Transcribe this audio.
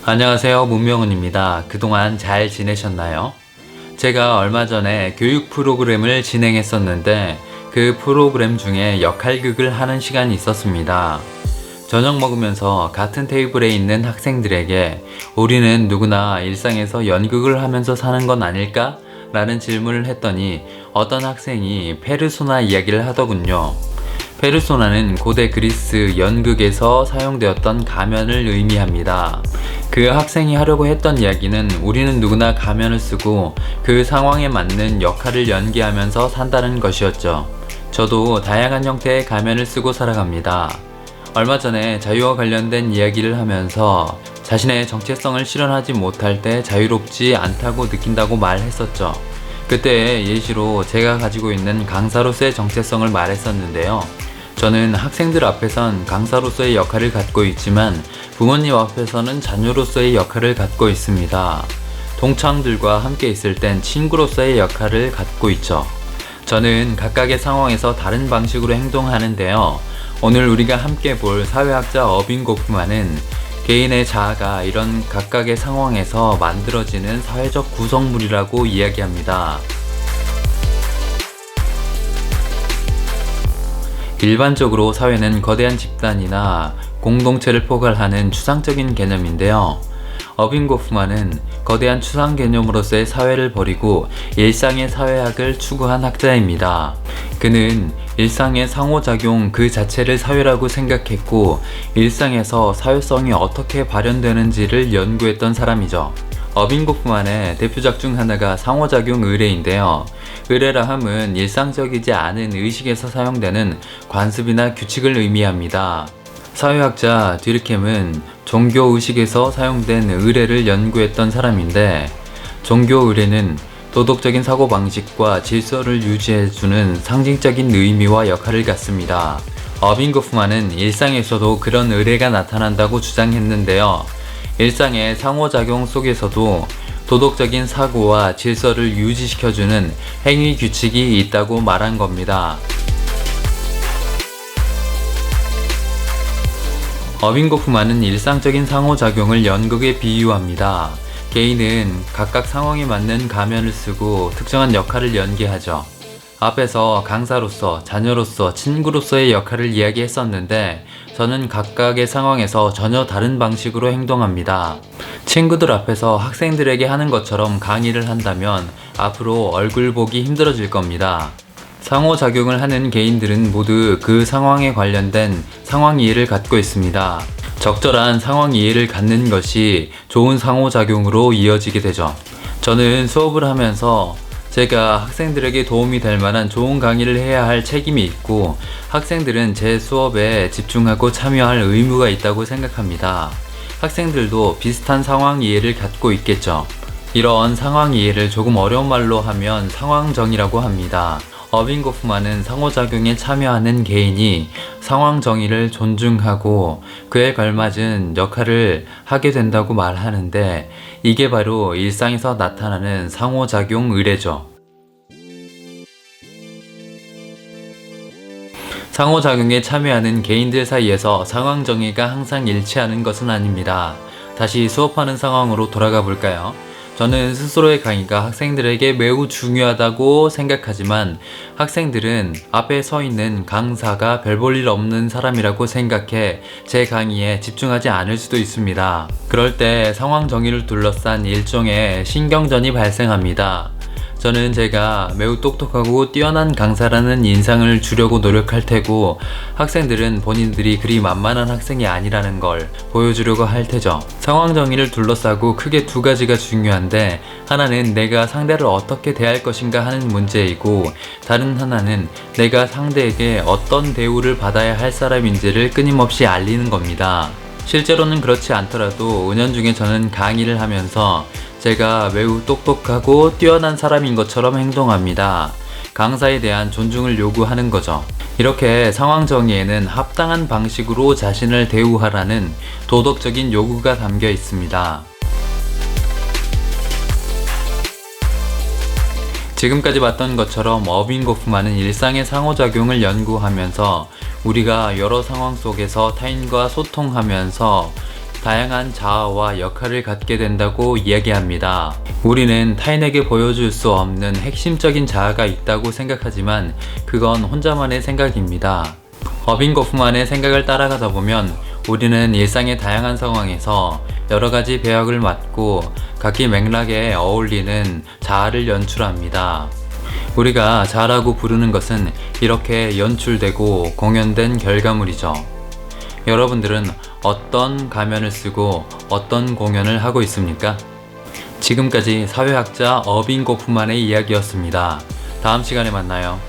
안녕하세요, 문명은입니다. 그동안 잘 지내셨나요? 제가 얼마 전에 교육 프로그램을 진행했었는데 그 프로그램 중에 역할극을 하는 시간이 있었습니다. 저녁 먹으면서 같은 테이블에 있는 학생들에게 우리는 누구나 일상에서 연극을 하면서 사는 건 아닐까? 라는 질문을 했더니 어떤 학생이 페르소나 이야기를 하더군요. 페르소나는 고대 그리스 연극에서 사용되었던 가면을 의미합니다. 그 학생이 하려고 했던 이야기는 우리는 누구나 가면을 쓰고 그 상황에 맞는 역할을 연기하면서 산다는 것이었죠. 저도 다양한 형태의 가면을 쓰고 살아갑니다. 얼마 전에 자유와 관련된 이야기를 하면서 자신의 정체성을 실현하지 못할 때 자유롭지 않다고 느낀다고 말했었죠. 그때 예시로 제가 가지고 있는 강사로서의 정체성을 말했었는데요. 저는 학생들 앞에선 강사로서의 역할을 갖고 있지만 부모님 앞에서는 자녀로서의 역할을 갖고 있습니다. 동창들과 함께 있을 땐 친구로서의 역할을 갖고 있죠. 저는 각각의 상황에서 다른 방식으로 행동하는데요. 오늘 우리가 함께 볼 사회학자 어빈 고프만은 개인의 자아가 이런 각각의 상황에서 만들어지는 사회적 구성물이라고 이야기합니다. 일반적으로 사회는 거대한 집단이나 공동체를 포괄하는 추상적인 개념인데요. 어빈 고프만은 거대한 추상 개념으로서의 사회를 버리고 일상의 사회학을 추구한 학자입니다. 그는 일상의 상호작용 그 자체를 사회라고 생각했고 일상에서 사회성이 어떻게 발현되는지를 연구했던 사람이죠. 어빈 고프만의 대표작 중 하나가 상호작용 의례인데요. 의례라 함은 일상적이지 않은 의식에서 사용되는 관습이나 규칙을 의미합니다. 사회학자 뒤르켐은 종교의식에서 사용된 의례를 연구했던 사람인데 종교 의례는 도덕적인 사고방식과 질서를 유지해주는 상징적인 의미와 역할을 갖습니다. 어빈 고프만은 일상에서도 그런 의례가 나타난다고 주장했는데요. 일상의 상호작용 속에서도 도덕적인 사고와 질서를 유지시켜주는 행위 규칙이 있다고 말한 겁니다. 어빈 고프만은 일상적인 상호작용을 연극에 비유합니다. 개인은 각각 상황에 맞는 가면을 쓰고 특정한 역할을 연기하죠. 앞에서 강사로서, 자녀로서, 친구로서의 역할을 이야기했었는데 저는 각각의 상황에서 전혀 다른 방식으로 행동합니다. 친구들 앞에서 학생들에게 하는 것처럼 강의를 한다면 앞으로 얼굴 보기 힘들어질 겁니다. 상호작용을 하는 개인들은 모두 그 상황에 관련된 상황 이해를 갖고 있습니다. 적절한 상황 이해를 갖는 것이 좋은 상호작용으로 이어지게 되죠. 저는 수업을 하면서 제가 학생들에게 도움이 될 만한 좋은 강의를 해야 할 책임이 있고 학생들은 제 수업에 집중하고 참여할 의무가 있다고 생각합니다. 학생들도 비슷한 상황 이해를 갖고 있겠죠. 이런 상황 이해를 조금 어려운 말로 하면 상황정의라고 합니다. 어빈 고프만은 상호작용에 참여하는 개인이 상황 정의를 존중하고 그에 걸맞은 역할을 하게 된다고 말하는데 이게 바로 일상에서 나타나는 상호작용 의례죠. 상호작용에 참여하는 개인들 사이에서 상황 정의가 항상 일치하는 것은 아닙니다. 다시 수업하는 상황으로 돌아가 볼까요? 저는 스스로의 강의가 학생들에게 매우 중요하다고 생각하지만 학생들은 앞에 서 있는 강사가 별 볼 일 없는 사람이라고 생각해 제 강의에 집중하지 않을 수도 있습니다. 그럴 때 상황 정의를 둘러싼 일종의 신경전이 발생합니다. 저는 제가 매우 똑똑하고 뛰어난 강사라는 인상을 주려고 노력할 테고 학생들은 본인들이 그리 만만한 학생이 아니라는 걸 보여주려고 할 테죠. 상황 정의를 둘러싸고 크게 두 가지가 중요한데 하나는 내가 상대를 어떻게 대할 것인가 하는 문제이고 다른 하나는 내가 상대에게 어떤 대우를 받아야 할 사람인지를 끊임없이 알리는 겁니다. 실제로는 그렇지 않더라도 은연중에 저는 강의를 하면서 제가 매우 똑똑하고 뛰어난 사람인 것처럼 행동합니다. 강사에 대한 존중을 요구하는 거죠. 이렇게 상황 정의에는 합당한 방식으로 자신을 대우하라는 도덕적인 요구가 담겨 있습니다. 지금까지 봤던 것처럼 어빈 고프만은 일상의 상호작용을 연구하면서 우리가 여러 상황 속에서 타인과 소통하면서 다양한 자아와 역할을 갖게 된다고 이야기합니다. 우리는 타인에게 보여줄 수 없는 핵심적인 자아가 있다고 생각하지만 그건 혼자만의 생각입니다. 어빙 거프만의 생각을 따라가다 보면 우리는 일상의 다양한 상황에서 여러 가지 배역을 맡고 각기 맥락에 어울리는 자아를 연출합니다. 우리가 자아라고 부르는 것은 이렇게 연출되고 공연된 결과물이죠. 여러분들은 어떤 가면을 쓰고 어떤 공연을 하고 있습니까? 지금까지 사회학자 어빙 고프만의 이야기였습니다. 다음 시간에 만나요.